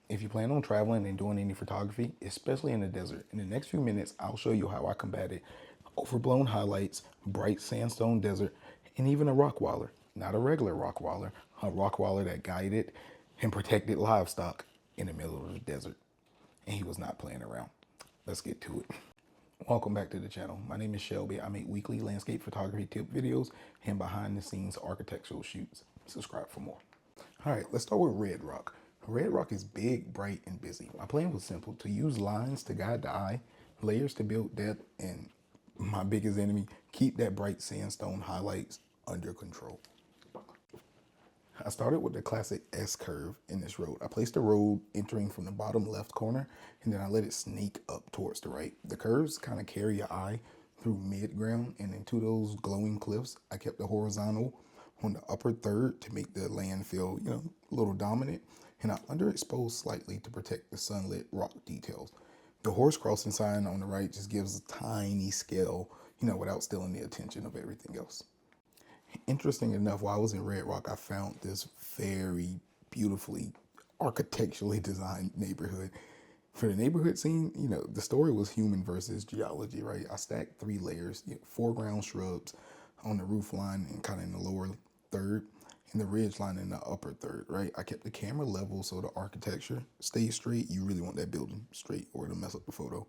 If you plan on traveling and doing any photography, especially in the desert, in the next few minutes, I'll show you how I combated overblown highlights, bright sandstone desert, and even a rock waller. Not a regular rock waller, a rock waller that guided and protected livestock in the middle of the desert. And he was not playing around. Let's get to it. Welcome back to the channel. My name is Shelby. I make weekly landscape photography tip videos and behind the scenes architectural shoots. Subscribe for more. All right, let's start with red rock. Red rock is big, bright, and busy. My plan was simple: to use lines to guide the eye, layers to build depth, and my biggest enemy, keep that bright sandstone highlights under control. I started with the classic S curve in this road. I placed the road entering from the bottom left corner, and then I let it snake up towards the right. The curves kind of carry your eye through mid-ground and into those glowing cliffs. I kept the horizontal on the upper third to make the land feel, a little dominant, and I underexposed slightly to protect the sunlit rock details. The horse crossing sign on the right just gives a tiny scale, without stealing the attention of everything else. Interesting enough, while I was in Red Rock, I found this very beautifully architecturally designed neighborhood. For the neighborhood scene, the story was human versus geology, right? I stacked 3 layers, foreground shrubs on the roof line and kind of in the lower third, and the ridge line in the upper third, right? I kept the camera level so the architecture stays straight. You really want that building straight or it'll mess up the photo.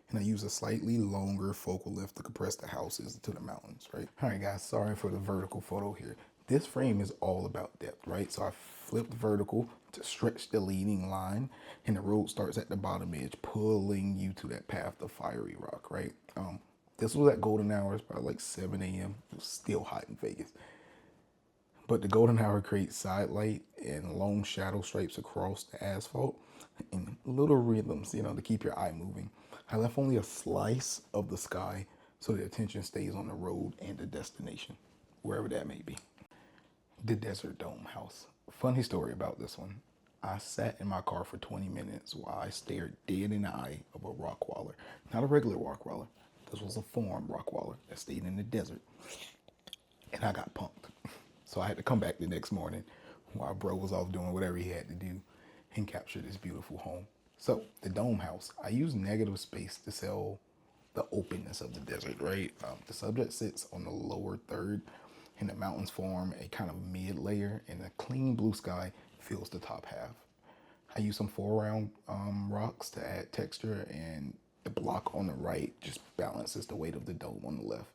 And I use a slightly longer focal length to compress the houses to the mountains, right? All right, guys, sorry for the vertical photo here. This frame is all about depth, right? So I flipped vertical to stretch the leading line, and the road starts at the bottom edge, pulling you to that path of fiery rock, right? This was at golden hours, probably like 7 a.m. It was still hot in Vegas. But the golden hour creates side light and long shadow stripes across the asphalt and little rhythms, to keep your eye moving. I left only a slice of the sky so the attention stays on the road and the destination, wherever that may be. The Desert Dome House. Funny story about this one. I sat in my car for 20 minutes while I stared dead in the eye of a rock waller. Not a regular rock waller. This was a farm rock waller that stayed in the desert. And I got punked. So I had to come back the next morning while bro was off doing whatever he had to do and capture this beautiful home. So the dome house, I use negative space to sell the openness of the desert, right? The subject sits on the lower third and the mountains form a kind of mid layer and a clean blue sky fills the top half. I use some foreground rocks to add texture, and the block on the right just balances the weight of the dome on the left.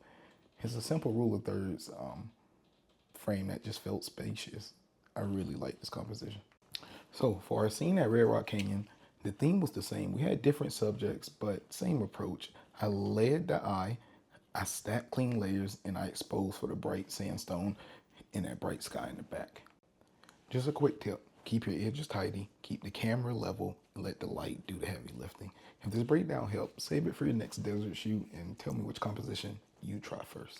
It's a simple rule of thirds frame that just felt spacious. I really like this composition. So for our scene at Red Rock Canyon, the theme was the same. We had different subjects, but same approach. I led the eye, I stacked clean layers, and I exposed for the bright sandstone and that bright sky in the back. Just a quick tip: keep your edges tidy, keep the camera level, and let the light do the heavy lifting. If this breakdown helped, save it for your next desert shoot and tell me which composition you try first.